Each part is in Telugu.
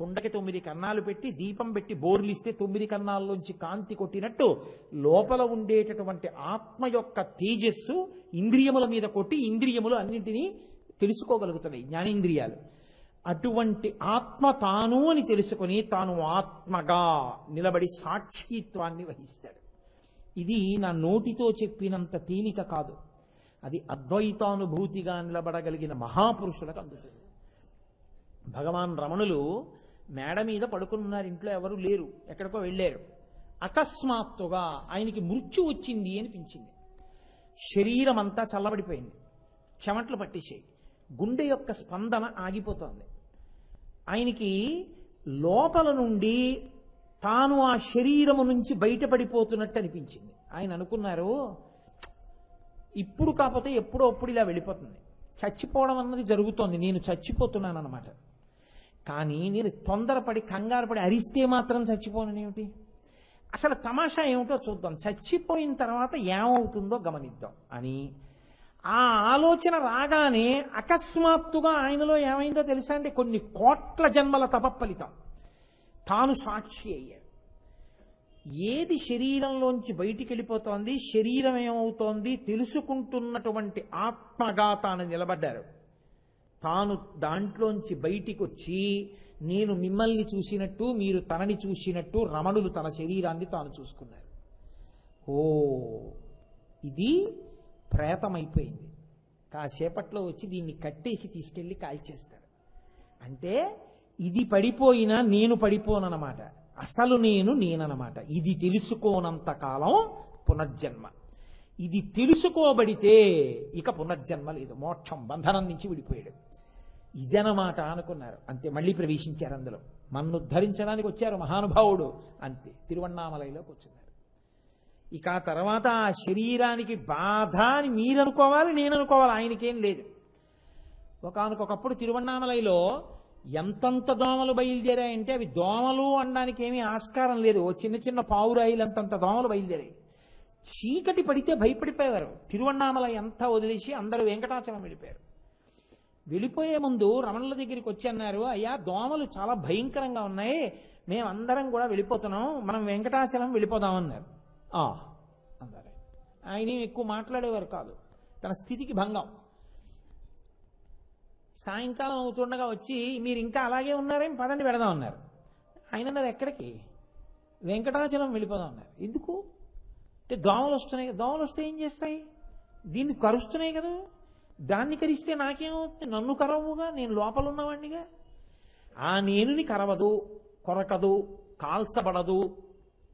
కుండకి 9 కన్నాలు పెట్టి దీపం పెట్టి బోర్లిస్తే 9 కన్నాల్లోంచి కాంతి కొట్టినట్టు లోపల ఉండేటటువంటి ఆత్మ యొక్క తేజస్సు ఇంద్రియముల మీద కొట్టి ఇంద్రియములు అన్నింటినీ తెలుసుకోగలుగుతున్నాయి, జ్ఞానేంద్రియాలు. అటువంటి ఆత్మ తాను అని తెలుసుకొని తాను ఆత్మగా నిలబడి సాక్షిత్వాన్ని వహిస్తాడు. ఇది నా నోటితో చెప్పినంత తేలిక కాదు, అది అద్వైతానుభూతిగా నిలబడగలిగిన మహాపురుషులకు అందుతుంది. భగవాన్ రమణులు మేడ మీద పడుకున్నారు, ఇంట్లో ఎవరు లేరు, ఎక్కడికో వెళ్ళారు. అకస్మాత్తుగా ఆయనకి మృత్యు వచ్చింది అనిపించింది. శరీరం అంతా చల్లబడిపోయింది, చెమట్లు పట్టేసాయి, గుండె యొక్క స్పందన ఆగిపోతోంది. ఆయనకి లోపల నుండి తాను ఆ శరీరము నుంచి బయటపడిపోతున్నట్టు అనిపించింది. ఆయన అనుకున్నారు, ఇప్పుడు కాకపోతే ఎప్పుడో అప్పుడు ఇలా వెళ్ళిపోతుంది, చచ్చిపోవడం అన్నది జరుగుతోంది, నేను చచ్చిపోతున్నాను అన్నమాట. కానీ నేను తొందరపడి కంగారు పడి అరిస్తే మాత్రం చచ్చిపోనేమిటి, అసలు తమాషా ఏమిటో చూద్దాం, చచ్చిపోయిన తర్వాత ఏమవుతుందో గమనిద్దాం అని ఆ ఆలోచన రాగానే అకస్మాత్తుగా ఆయనలో ఏమైందో తెలుసా అండి, కొన్ని కోట్ల జన్మల తపఫలితం తాను సాక్షి అయ్యాడు. ఏది శరీరంలోంచి బయటికి వెళ్ళిపోతోంది, శరీరం ఏమవుతోంది తెలుసుకుంటున్నటువంటి ఆత్మగా తాను నిలబడ్డారు. తాను దాంట్లోంచి బయటికి వచ్చి నేను మిమ్మల్ని చూసినట్టు మీరు తనని చూసినట్టు రమణులు తన శరీరాన్ని తాను చూసుకున్నారు. ఓ, ఇది ప్రేతమైపోయింది, కాసేపట్లో వచ్చి దీన్ని కట్టేసి తీసుకెళ్ళి కాల్చేస్తారు. అంటే ఇది పడిపోయినా నేను పడిపోనన్నమాట, అసలు నేనన్నమాట. ఇది తెలుసుకోనంత కాలం పునర్జన్మ, ఇది తెలుసుకోబడితే ఇక పునర్జన్మ లేదు, మోక్షం బంధనం నుంచి విడిపోయాడు, ఇదనమాట అనుకున్నారు. అంతే, మళ్ళీ ప్రవేశించారు అందులో, మన్ను ఉద్ధరించడానికి వచ్చారు మహానుభావుడు, అంతే తిరువణ్ణామలైలోకి వచ్చినారు. ఇక ఆ తర్వాత ఆ శరీరానికి బాధ అని మీరు అనుకోవాలి, నేను అనుకోవాలి, ఆయనకేం లేదు. ఒకానొకప్పుడు తిరువణ్ణామలైలో ఎంతంత దోమలు బయలుదేరాయంటే అవి దోమలు అనడానికి ఏమీ ఆస్కారం లేదు, ఓ చిన్న చిన్న పావురాయిలంతంత దోమలు బయలుదేరాయి. చీకటి పడితే భయపడిపోయేవారు, తిరువణ్ణామలై అంతా వదిలేసి అందరూ వెంకటాచలం వెళ్ళిపోయారు. వెళ్ళిపోయే ముందు రమణుల దగ్గరికి వచ్చి అన్నారు, అయ్యా దోమలు చాలా భయంకరంగా ఉన్నాయి, మేమందరం కూడా వెళ్ళిపోతున్నాం, మనం వెంకటాచలం వెళ్ళిపోదామన్నారు. అన్నారు. ఆయన ఎక్కువ మాట్లాడేవారు కాదు, తన స్థితికి భంగం. సాయంకాలం అవుతుండగా వచ్చి మీరు ఇంకా అలాగే ఉన్నారేం, పదండి పెడదాం అన్నారు. ఆయన అన్నారు, ఎక్కడికి, వెంకటాచలం వెళ్ళిపోదాం అన్నారు. ఎందుకు అంటే దోమలు వస్తున్నాయి, దోమలు వస్తే ఏం చేస్తాయి, దీన్ని కరుస్తున్నాయి కదా, దాన్ని కరిస్తే నాకేమవుతుంది, నన్ను కరవుగా, నేను లోపల ఉన్నవాడినిగా. ఆ నేనుని కరవదు, కొరకదు, కాల్చబడదు,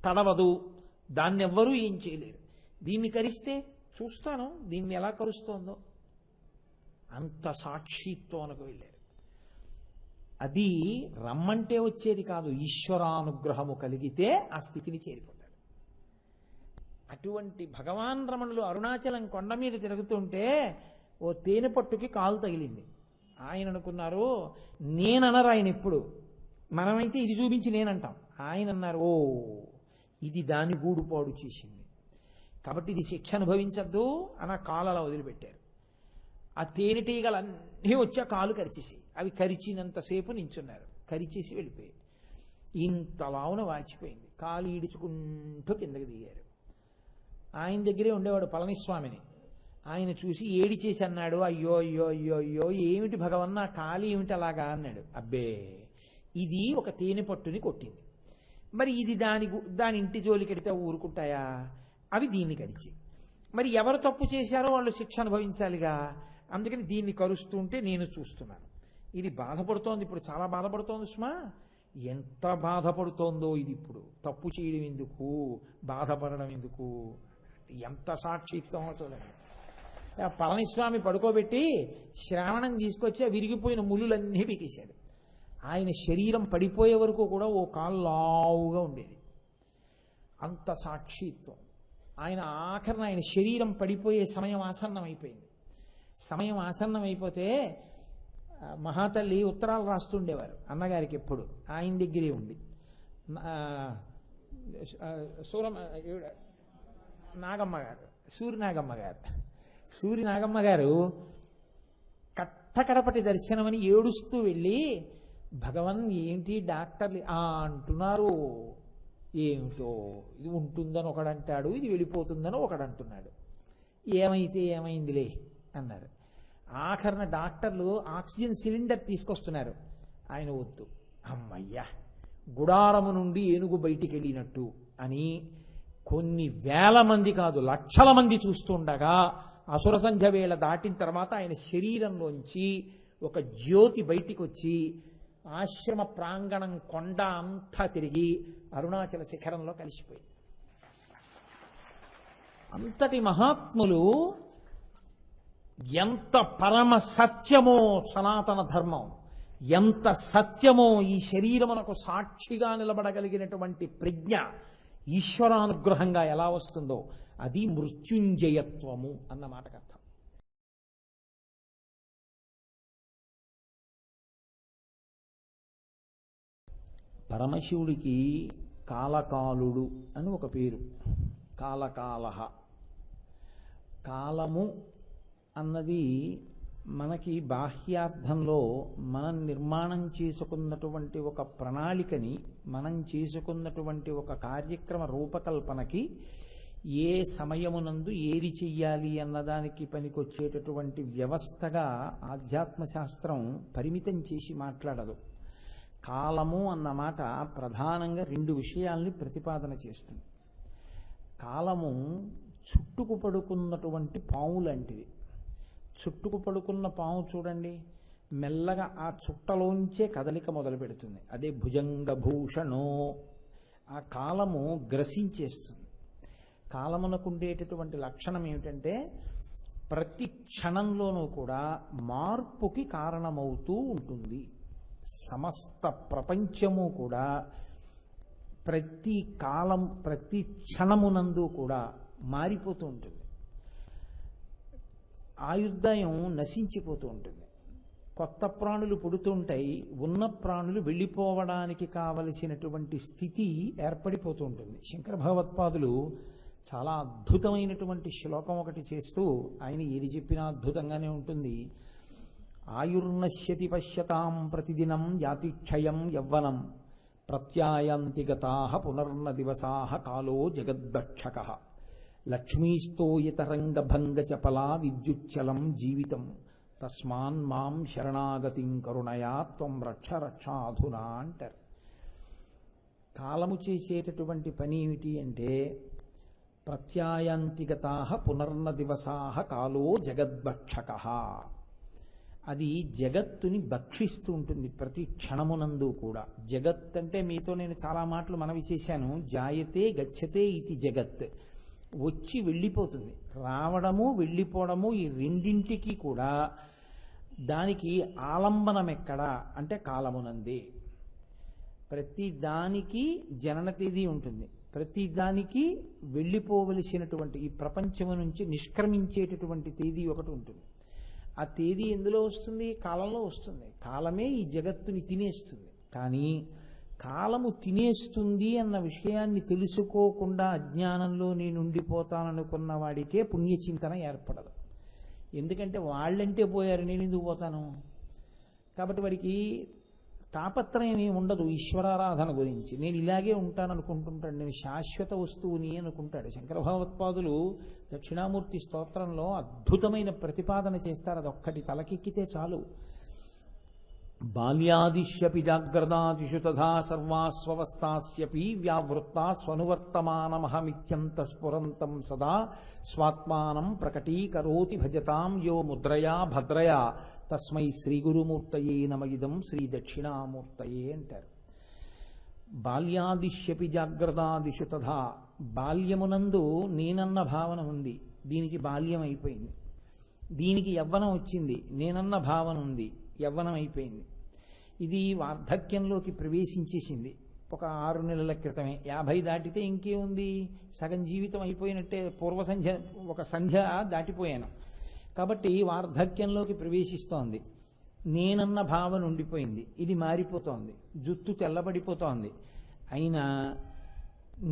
తడవదు, దాన్ని ఎవ్వరూ ఏం చేయలేరు. దీన్ని కరిస్తే చూస్తాను దీన్ని ఎలా కరుస్తోందో, అంత సాక్షిత్వానికి వెళ్ళారు. అది రమ్మంటే వచ్చేది కాదు, ఈశ్వరానుగ్రహము కలిగితే ఆ స్థితిని చేరిపోతాడు. అటువంటి భగవాన్ రమణులు అరుణాచలం కొండ మీద తిరుగుతుంటే ఓ తేనె పట్టుకి కాలు తగిలింది. ఆయన అనుకున్నారు, నేననరు ఆయన ఎప్పుడు, మనమైతే ఇది చూపించి నేనంటాం, ఆయన అన్నారు, ఓ ఇది దాని గూడుపాడు చేసింది కాబట్టి ఇది శిక్ష అనుభవించద్దు అని ఆ కాలు అలా వదిలిపెట్టారు. ఆ తేనెటీగలన్నీ వచ్చి ఆ కాలు కరిచేసి, అవి కరిచినంతసేపు నించున్నారు, కరిచేసి వెళ్ళిపోయాయి. ఇంతలావున వాచిపోయింది, కాలు ఈడుచుకుంటూ కిందకి దిగారు. ఆయన దగ్గరే ఉండేవాడు పళనిస్వామిని, ఆయన చూసి ఏడిచేసి అన్నాడు, అయ్యో అయ్యో అయ్యో అయ్యో ఏమిటి భగవన్న కాలి ఏమిటి అలాగా అన్నాడు. అబ్బే, ఇది ఒక తేనె పట్టుని కొట్టింది, మరి ఇది దాని ఇంటి జోలికెడితే ఊరుకుంటాయా, అవి దీన్ని కరిచి, మరి ఎవరు తప్పు చేశారో వాళ్ళు శిక్ష అనుభవించాలిగా, అందుకని దీన్ని కరుస్తుంటే నేను చూస్తున్నాను. ఇది బాధపడుతోంది, ఇప్పుడు చాలా బాధపడుతోంది సుమా, ఎంత బాధపడుతోందో ఇది, ఇప్పుడు తప్పు చేయడం ఎందుకు, బాధపడడం ఎందుకు, ఎంత సాక్షిత్వమో చూడండి. పళనిస్వామి పడుకోబెట్టి శ్రావణం తీసుకొచ్చి ఆ విరిగిపోయిన ముళ్ళులన్నీ పీకేశాడు. ఆయన శరీరం పడిపోయే వరకు కూడా ఓ కాలు లావుగా ఉండేది, అంత సాక్షిత్వం. ఆయన ఆఖరణ ఆయన శరీరం పడిపోయే సమయం ఆసన్నం అయిపోయింది. సమయం ఆసన్నం అయిపోతే మహాతల్లి ఉత్తరాలు రాస్తుండేవారు అన్నగారికి, ఎప్పుడు ఆయన దగ్గరే ఉండి. నాగమ్మ గారు, సూరి నాగమ్మ గారు కట్టకడపటి దర్శనమని ఏడుస్తూ వెళ్ళి భగవన్ ఏంటి డాక్టర్లు అంటున్నారు, ఏమిటో ఇది ఉంటుందని ఒకడంటాడు, ఇది వెళ్ళిపోతుందని ఒకడంటున్నాడు. ఏమైతే ఏమైందిలే అన్నారు. ఆఖరణ డాక్టర్లు ఆక్సిజన్ సిలిండర్ తీసుకొస్తున్నారు. ఆయన వద్దు, అమ్మయ్యా గుడారము నుండి ఏనుగు బయటికి వెళ్ళినట్టు అని కొన్ని వేల మంది కాదు లక్షల మంది చూస్తుండగా అసుర సంధ్య వేళ దాటిన తర్వాత ఆయన శరీరంలోంచి ఒక జ్యోతి బయటికి వచ్చి ఆశ్రమ ప్రాంగణం కొండ అంతా తిరిగి అరుణాచల శిఖరంలో కలిసిపోయింది. అంతటి మహాత్ములు ఎంత పరమ సత్యమో సనాతన ధర్మం, ఎంత సత్యమో ఈ శరీరమునకు సాక్షిగా నిలబడగలిగినటువంటి ప్రజ్ఞ ఈశ్వరానుగ్రహంగా ఎలా వస్తుందో అది మృత్యుంజయత్వము అన్న మాటకు అర్థం. పరమశివుడికి కాలకాలుడు అని ఒక పేరు. కాలకాలహ, కాలము అన్నది మనకి బాహ్యార్థంలో మనం నిర్మాణం చేసుకున్నటువంటి ఒక ప్రణాళికని, మనం చేసుకున్నటువంటి ఒక కార్యక్రమ రూపకల్పనకి ఏ సమయమునందు ఏది చెయ్యాలి అన్నదానికి పనికొచ్చేటటువంటి వ్యవస్థగా ఆధ్యాత్మశాస్త్రం పరిమితం చేసి మాట్లాడదు. కాలము అన్న మాట ప్రధానంగా రెండు విషయాల్ని ప్రతిపాదన చేస్తుంది. కాలము చుట్టుకు పడుకున్నటువంటి పాము లాంటిది. చుట్టుకు పడుకున్న పాము చూడండి, మెల్లగా ఆ చుట్టలోంచే కదలిక మొదలు పెడుతుంది. అదే భుజంగభూషణో. ఆ కాలము గ్రసించేస్తుంది. కాలమునకు ఉండేటటువంటి లక్షణం ఏమిటంటే ప్రతి క్షణంలోనూ కూడా మార్పుకి కారణమవుతూ ఉంటుంది. సమస్త ప్రపంచము కూడా ప్రతి కాలం ప్రతి క్షణమునందు కూడా మారిపోతూ ఉంటుంది. ఆయుర్దాయం నశించిపోతూ ఉంటుంది. కొత్త ప్రాణులు పుడుతుంటాయి, ఉన్న ప్రాణులు వెళ్ళిపోవడానికి కావలసినటువంటి స్థితి ఏర్పడిపోతూ ఉంటుంది. శంకర భగవత్పాదులు చాలా అద్భుతమైనటువంటి శ్లోకం ఒకటి చేస్తూ, ఆయన ఏది చెప్పినా అద్భుతంగానే ఉంటుంది. ఆయుర్నశ్యతి పశ్యతాం ప్రతిదినం యాతిక్షయం యవ్వనం ప్రత్యాయంతి గతాః పునర్న దివసాః కాలో జగద్భక్షకః లక్ష్మీస్తోయతరంగభంగ చపలా విద్యుచ్చలం జీవితం తస్మాన్ మాం శరణాగతిం కరుణయా త్వం రక్ష రక్షాధునా అంటారు. కాలము చేసేటటువంటి పని ఏమిటి అంటే ప్రత్యాయంతి గతాః పునర్న దివసాః కాలో జగద్భక్షకః. అది జగత్తుని భక్షిస్తూ ఉంటుంది ప్రతి క్షణమునందు కూడా. జగత్ అంటే మీతో నేను చాలా మాటలు మనవి చేశాను. జాయతే గచ్చతే ఇది జగత్, వచ్చి వెళ్ళిపోతుంది. రావడము వెళ్ళిపోవడము ఈ రెండింటికి కూడా దానికి ఆలంబనం ఎక్కడా అంటే కాలమునందే. ప్రతి దానికి జనన తేదీ ఉంటుంది, ప్రతి దానికి వెళ్ళిపోవలసినటువంటి ఈ ప్రపంచము నుంచి నిష్క్రమించేటటువంటి తేదీ ఒకటి ఉంటుంది. ఆ తేదీ ఎందులో వస్తుంది? కాలంలో వస్తుంది. కాలమే ఈ జగత్తుని తినేస్తుంది. కానీ కాలము తినేస్తుంది అన్న విషయాన్ని తెలుసుకోకుండా అజ్ఞానంలో నేను ఉండిపోతాననుకున్న వాడికే పుణ్యచింతన ఏర్పడదు. ఎందుకంటే వాళ్ళంటే పోయారు, నేను ఎందుకు పోతాను? కాబట్టి వాడికి తాపత్రయం ఏమి ఉండదు ఈశ్వరారాధన గురించి. నేను ఇలాగే ఉంటాననుకుంటుంటాడు, నేను శాశ్వత వస్తువుని అనుకుంటాడు. శంకర భగవత్పాదులు దక్షిణామూర్తి స్తోత్రంలో అద్భుతమైన ప్రతిపాదన చేస్తారు. అదొక్కటి తలకెక్కితే చాలు. బాల్యాదిశ్యపి జాగ్రత్తాదిషు తథా సర్వాస్వవస్థాస్యపి వ్యావృత్తా స్వనువర్తమానమహమిత్యంత స్ఫురంతం సదా స్వాత్మానం ప్రకటీకరోతి భజతాం యో ముద్రయా భద్రయా తస్మై శ్రీ గురుమూర్తయే నమయిదం శ్రీ దక్షిణామూర్తయే అంటారు. బాల్యాదిశ్యపి జాగ్రత్తాదిషు తథా, బాల్యమునందు నేనన్న భావన ఉంది, దీనికి బాల్యం అయిపోయింది. దీనికి యవ్వనం వచ్చింది, నేనన్న భావన ఉంది, యవ్వనం అయిపోయింది. ఇది వార్ధక్యంలోకి ప్రవేశించేసింది ఒక 6 నెలల క్రితమే. 50 దాటితే ఇంకేముంది, సగం జీవితం అయిపోయినట్టే. పూర్వ సంధ్య ఒక సంధ్య దాటిపోయాను కాబట్టి వార్ధక్యంలోకి ప్రవేశిస్తోంది. నేనన్న భావన ఉండిపోయింది, ఇది మారిపోతోంది, జుట్టు తెల్లబడిపోతోంది. అయినా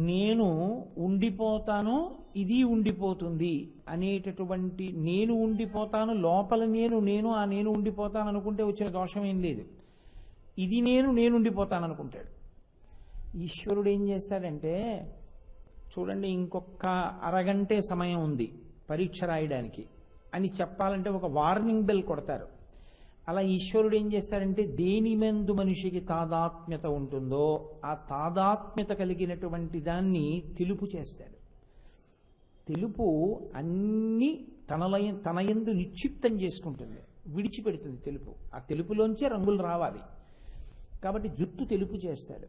నేను ఉండిపోతాను, ఇది ఉండిపోతుంది అనేటటువంటి నేను ఉండిపోతాను లోపల నేను ఆ నేను ఉండిపోతాను అనుకుంటే వచ్చిన దోషం ఏం లేదు. ఇది నేనుండిపోతాను అనుకుంటాడు. ఈశ్వరుడు ఏం చేస్తాడంటే, చూడండి ఇంకొక అరగంటే సమయం ఉంది పరీక్ష రాయడానికి అని చెప్పాలంటే ఒక వార్నింగ్ బెల్ కొడతారు. అలా ఈశ్వరుడు ఏం చేస్తాడంటే, దేని మందు మనిషికి తాదాత్మ్యత ఉంటుందో ఆ తాదాత్మ్యత కలిగినటువంటి దాన్ని తెలుపు చేస్తాడు. తెలుపు అన్ని తనయందు నిక్షిప్తం చేసుకుంటుంది, విడిచిపెడుతుంది తెలుపు. ఆ తెలుపులోంచే రంగులు రావాలి కాబట్టి జుట్టు తెలుపు చేస్తాడు.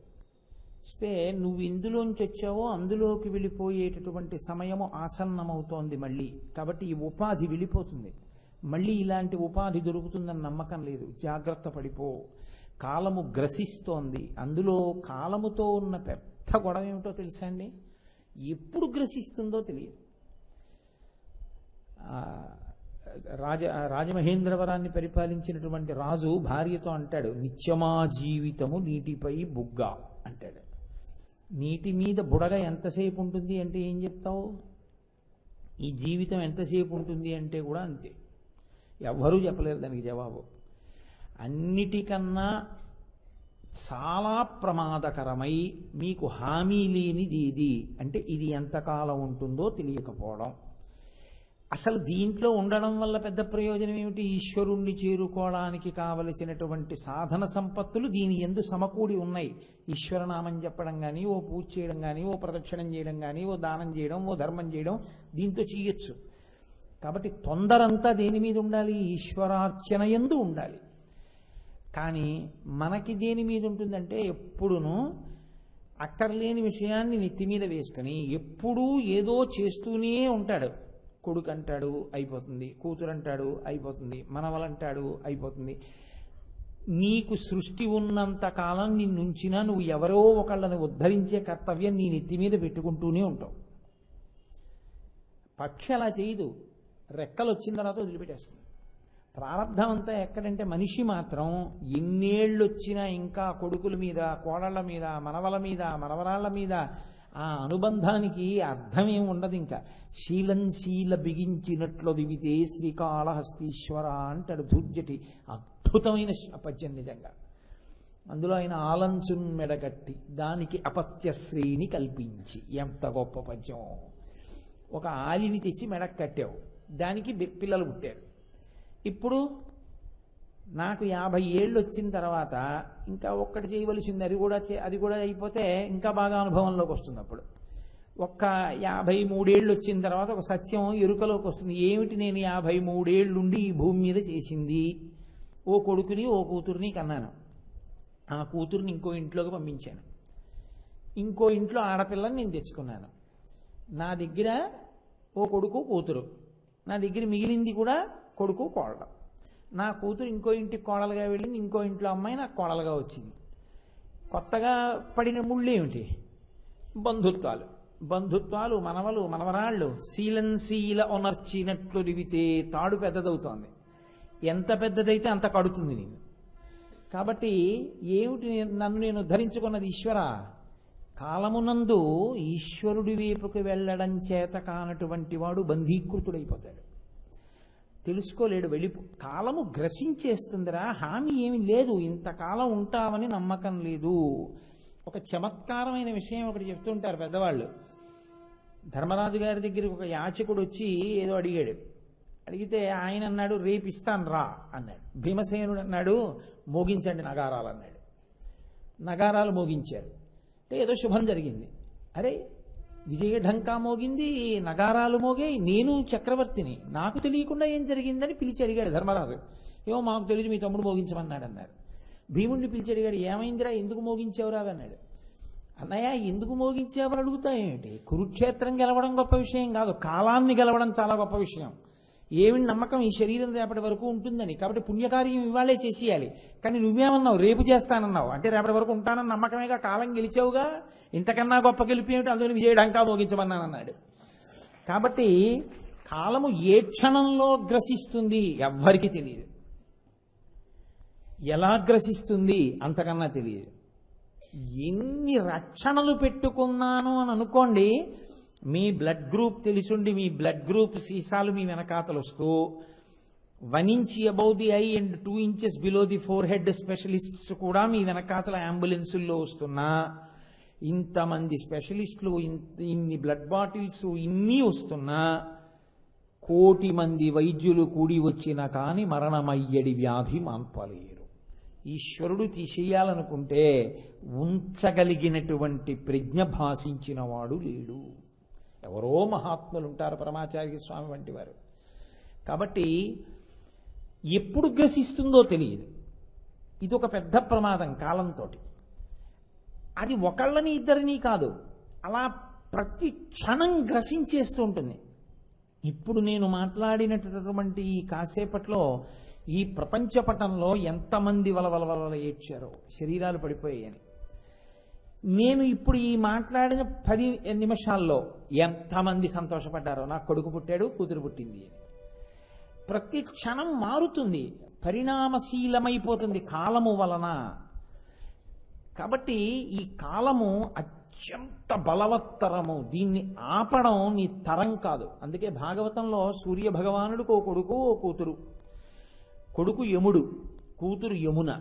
వస్తే నువ్వు ఇందులోంచి వచ్చావో అందులోకి వెళ్ళిపోయేటటువంటి సమయము ఆసన్నమవుతోంది మళ్ళీ. కాబట్టి ఈ ఉపాధి వెళ్ళిపోతుంది, మళ్ళీ ఇలాంటి ఉపాధి దొరుకుతుందని నమ్మకం లేదు, జాగ్రత్త పడిపో. కాలము గ్రసిస్తోంది. అందులో కాలముతో ఉన్న పెద్ద గొడవ ఏమిటో తెలుసా అండి? ఎప్పుడు గ్రసిస్తుందో తెలియదు. రాజమహేంద్రవరాన్ని పరిపాలించినటువంటి రాజు భార్యతో అంటాడు, నిత్యమా జీవితము నీటిపై బుగ్గ అంటాడు. నీటి మీద బుడగ ఎంతసేపు ఉంటుంది అంటే ఏం చెప్తావు? ఈ జీవితం ఎంతసేపు ఉంటుంది అంటే కూడా అంతే. ఎవ్వరూ చెప్పలేరు దానికి జవాబు. అన్నిటికన్నా చాలా ప్రమాదకరమై మీకు హామీ లేనిది ఇది అంటే ఇది ఎంతకాలం ఉంటుందో తెలియకపోవడం. అసలు దీంట్లో ఉండడం వల్ల పెద్ద ప్రయోజనం ఏమిటి? ఈశ్వరుణ్ణి చేరుకోవడానికి కావలసినటువంటి సాధన సంపత్తులు దీని యందు సమకూడి ఉన్నాయి. ఈశ్వరనామం చెప్పడం కానీ, ఓ పూజ చేయడం కానీ, ఓ ప్రదక్షిణం చేయడం కానీ, ఓ దానం చేయడం, ఓ ధర్మం చేయడం దీంతో చేయొచ్చు. కాబట్టి తొందరంతా దేని మీద ఉండాలి? ఈశ్వరార్చన యందు ఉండాలి. కానీ మనకి దేని మీద ఉంటుందంటే ఎప్పుడునూ అక్కర్లేని విషయాన్ని నెత్తి మీద వేసుకొని ఎప్పుడూ ఏదో చేస్తూనే ఉంటాడు. కొడుకు అంటాడు అయిపోతుంది, కూతురు అంటాడు అయిపోతుంది, మనవలంటాడు అయిపోతుంది. నీకు సృష్టి ఉన్నంత కాలం నిన్నుంచినా నువ్వు ఎవరో ఒకళ్ళని ఉద్ధరించే కర్తవ్యం నీ నెత్తి మీద పెట్టుకుంటూనే ఉంటావు. పక్షి అలా చేయదు, రెక్కలు వచ్చిన తర్వాత వదిలిపెట్టేస్తుంది. ప్రారంధం అంతా ఎక్కడంటే మనిషి మాత్రం ఎన్నేళ్ళు వచ్చినా ఇంకా కొడుకుల మీద, కోడళ్ల మీద, మనవల మీద, మనవరాళ్ల మీద ఆ అనుబంధానికి అర్థమేం ఉండదు. ఇంకా శీలం శీల బిగించినట్లు దివితే శ్రీకాళహస్తీశ్వర అంటాడు ధూర్జటి. అద్భుతమైన పద్యం నిజంగా. అందులో ఆయన ఆలంచున్ మెడగట్టి దానికి అపత్యశ్రీని కల్పించి, ఎంత గొప్ప పద్యం. ఒక ఆలిని తెచ్చి మెడకు కట్టావు, దానికి పిల్లలు పుట్టారు. ఇప్పుడు నాకు 50 ఏళ్ళు వచ్చిన తర్వాత ఇంకా ఒక్కటి చేయవలసింది, అది కూడా అయిపోతే ఇంకా బాగా అనుభవంలోకి వస్తుంది. అప్పుడు ఒక్క 53 ఏళ్ళు వచ్చిన తర్వాత ఒక సత్యం ఎరుకలోకి వస్తుంది. ఏమిటి నేను 53 ఏళ్ళుండి ఈ భూమి మీద చేసింది? ఓ కొడుకుని ఓ కూతుర్ని కన్నాను, ఆ కూతుర్ని ఇంకో ఇంట్లోకి పంపించాను, ఇంకో ఇంట్లో ఆడపిల్లని నేను తెచ్చుకున్నాను. నా దగ్గర ఓ కొడుకు కూతురు, నా దగ్గర మిగిలింది కూడా కొడుకు కోడలు. నా కూతురు ఇంకో ఇంటికి కోడలుగా వెళ్ళింది, ఇంకో ఇంట్లో అమ్మాయి నాకు కోడలుగా వచ్చింది. కొత్తగా పడిన ముళ్ళు ఏమిటి? బంధుత్వాలు, మనవలు, మనవరాళ్ళు. శీల ఒనర్చినట్లు దివితే తాడు పెద్దదవుతోంది. ఎంత పెద్దదైతే అంత కడుతుంది నేను. కాబట్టి ఏమిటి నన్ను నేను ధరించుకున్నది? ఈశ్వర. కాలమునందు ఈశ్వరుడి వైపుకు వెళ్ళడం చేత కానటువంటి వాడు బంధీకృతుడైపోతాడు, తెలుసుకోలేడు. కాలము గ్రసించేస్తుందిరా, హామీ ఏమి లేదు, ఇంతకాలం ఉంటామని నమ్మకం లేదు. ఒక చమత్కారమైన విషయం ఒకటి చెప్తుంటారు పెద్దవాళ్ళు. ధర్మరాజు గారి దగ్గరికి ఒక యాచకుడు వచ్చి ఏదో అడిగాడు. అడిగితే ఆయన అన్నాడు, రేపు ఇస్తాను రా అన్నాడు. భీమసేనుడు అన్నాడు, మోగించండి నగారాలు అన్నాడు. నగారాలు మోగించారు. అంటే ఏదో శుభం జరిగింది. అరే విజయఢంకా మోగింది, నగారాలు మోగాయి, నేను చక్రవర్తిని, నాకు తెలియకుండా ఏం జరిగిందని పిలిచి అడిగాడు ధర్మరాజు. ఏమో మాకు తెలియదు, మీ తమ్ముడు మోగించమన్నాడు అన్నారు. భీముడిని పిలిచి అడిగాడు, ఏమైందిరా, ఎందుకు మోగించావురా అన్నాడు. అన్నయ్య ఎందుకు మోగించావని అడుగుతాయేమిటి? కురుక్షేత్రం గెలవడం గొప్ప విషయం కాదు, కాలాన్ని గెలవడం చాలా గొప్ప విషయం. ఏమి నమ్మకం ఈ శరీరం రేపటి వరకు ఉంటుందని, కాబట్టి పుణ్యకార్యం ఇవాళే చేసేయాలి. కానీ నువ్వేమన్నావు, రేపు చేస్తానన్నావు, అంటే రేపటి వరకు ఉంటానని నమ్మకమేగా, కాలం గెలిచావుగా, ఇంతకన్నా గొప్ప గెలిపి ఏమిటి? అందులో విజయఢంకా మోగించమన్నానన్నాడు. కాబట్టి కాలము ఏ క్షణంలో గ్రసిస్తుంది ఎవ్వరికీ తెలియదు, ఎలా గ్రసిస్తుంది అంతకన్నా తెలియదు. ఎన్ని రక్షణలు పెట్టుకున్నాను అని అనుకోండి, మీ బ్లడ్ గ్రూప్ తెలుసుండి మీ బ్లడ్ గ్రూప్ సీసాలు మీ వెనకాతలు వస్తూ 1 inch above the eye and 2 inches below the forehead specialists కూడా మీ వెనకాతల అంబులెన్సుల్లో వస్తున్నా, ఇంతమంది స్పెషలిస్టులు, ఇన్ని బ్లడ్ బాటిల్స్ ఇన్ని వస్తున్నా, 1 కోటి మంది వైద్యులు కూడి వచ్చినా కానీ మరణమయ్యడి వ్యాధి మాన్పలేరు. ఈశ్వరుడు తీసేయాలనుకుంటే ఉంచగలిగినటువంటి ప్రజ్ఞ భాషించిన వాడు లేడు. ఎవరో మహాత్ములు ఉంటారు, పరమాచార్య స్వామి వంటి వారు. కాబట్టి ఎప్పుడు గ్రసిస్తుందో తెలియదు. ఇది ఒక పెద్ద ప్రమాదం కాలంతో. అది ఒకళ్ళని ఇద్దరిని కాదు, అలా ప్రతి క్షణం గ్రసించేస్తూ ఉంటుంది. ఇప్పుడు నేను మాట్లాడినటువంటి ఈ కాసేపట్లో ఈ ప్రపంచ పటంలో ఎంతమంది వలవల ఏడ్చారో, శరీరాలు పడిపోయాయని. నేను ఇప్పుడు ఈ మాట్లాడిన 10 నిమిషాల్లో ఎంతమంది సంతోషపడ్డారో, నాకు కొడుకు పుట్టాడు, కూతురు పుట్టింది అని. ప్రతి క్షణం మారుతుంది, పరిణామశీలమైపోతుంది కాలము వలన. కాబట్టి ఈ కాలము అత్యంత బలవత్తరము, దీన్ని ఆపడం నీ తరం కాదు. అందుకే భాగవతంలో సూర్య భగవానుడికి ఓ కొడుకు ఓ కూతురు. కొడుకు యముడు, కూతురు యమున.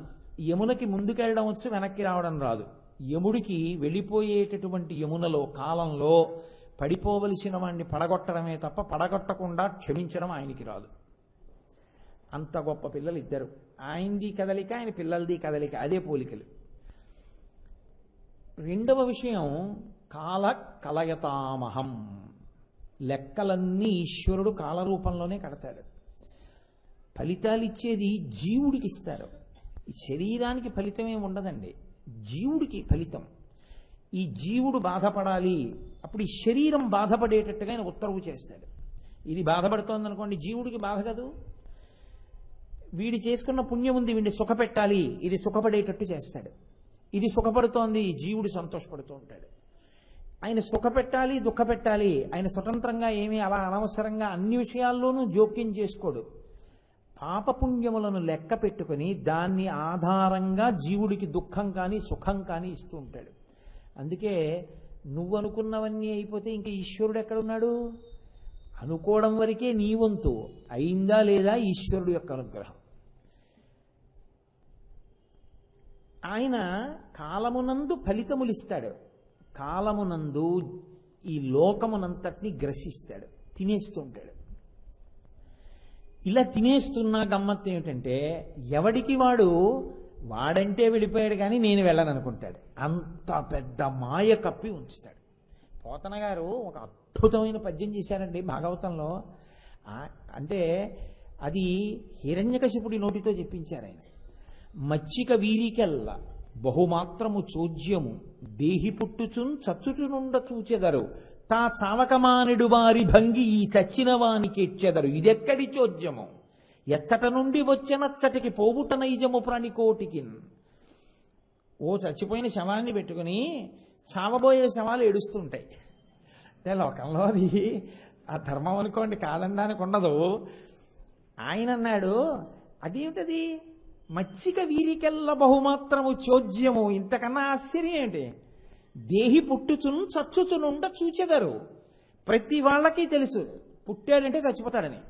యమునకి ముందుకెళ్ళడం వచ్చు, వెనక్కి రావడం రాదు. యముడికి వెళ్ళిపోయేటటువంటి యమునలో కాలంలో పడిపోవలసిన వాడిని పడగొట్టడమే తప్ప పడగొట్టకుండా క్షమించడం ఆయనకి రాదు. అంత గొప్ప పిల్లలు ఇద్దరు. ఆయనది కదలిక, ఆయన పిల్లలది కదలిక, అదే పోలికలు. రెండవ విషయం, కాల కలయతామహం. లెక్కలన్నీ ఈశ్వరుడు కాలరూపంలోనే కడతాడు. ఫలితాలు ఇచ్చేది జీవుడికి ఇస్తారు. శరీరానికి ఫలితమే ఉండదండి, జీవుడికి ఫలితం. ఈ జీవుడు బాధపడాలి, అప్పుడు ఈ శరీరం బాధపడేటట్టుగా ఆయన ఉత్తర్వు చేస్తాడు. ఇది బాధపడుతోందనుకోండి, జీవుడికి బాధ కాదు. వీడి చేసుకున్న పుణ్యం ఉంది, వీడిని సుఖపెట్టాలి, ఇది సుఖపడేటట్టు చేస్తాడు. ఇది సుఖపడుతోంది, జీవుడు సంతోషపడుతూ ఉంటాడు. ఆయన సుఖపెట్టాలి, దుఃఖపెట్టాలి, ఆయన స్వతంత్రంగా ఏమీ అలా అనవసరంగా అన్ని విషయాల్లోనూ జోక్యం చేసుకోడు. పాపపుణ్యములను లెక్క పెట్టుకుని దాన్ని ఆధారంగా జీవుడికి దుఃఖం కానీ సుఖం కానీ ఇస్తూ ఉంటాడు. అందుకే నువ్వు అనుకున్నవన్నీ అయిపోతే ఇంకా ఈశ్వరుడు ఎక్కడున్నాడు? అనుకోవడం వరకే నీ వంతు, అయిందా లేదా ఈశ్వరుడు యొక్క అనుగ్రహం. ఆయన కాలమునందు ఫలితములిస్తాడు, కాలమునందు ఈ లోకమునంతటిని గ్రసిస్తాడు, తినేస్తూ ఉంటాడు. ఇలా తినేస్తున్న గమ్మత్తు ఏమిటంటే, ఎవడికి వాడంటే వెళ్ళిపోయాడు కానీ నేను వెళ్ళను అనుకుంటాడు. అంత పెద్ద మాయ కప్పి ఉంచుతాడు. పోతన గారు ఒక అద్భుతమైన పద్యం చేశారండి భాగవతంలో. అంటే అది హిరణ్యకశిపుడి నోటితో చెప్పించారు ఆయన. మచ్చిక వీరికెల్ల బహుమాత్రము చోద్యము దేహి పుట్టుచున్ చచ్చుచునుండ చూచెదరు తా చావకమానుడు వారి భంగి ఈ చచ్చిన వానికి ఎచ్చెదరు ఇదెక్కడి చోద్యము ఎచ్చట నుండి వచ్చెనచ్చటికి పోవుట నైజము ప్రాణికోటికి. ఓ చచ్చిపోయిన శవాన్ని పెట్టుకుని చావబోయే శవాలు ఏడుస్తుంటాయి. అంటే లోకంలో అది ఆ ధర్మం అనుకోండి, కాదనడానికి ఉండదు. ఆయన అన్నాడు, అదేమిటది? మచ్చిక వీరికెల్ల బహుమాత్రము చోద్యము. ఇంతకన్నా ఆశ్చర్యం ఏంటి? దేహి పుట్టుచును చచ్చుచునుండ చూచెదరు. ప్రతి వాళ్ళకి తెలుసు పుట్టాడంటే చచ్చిపోతాడని.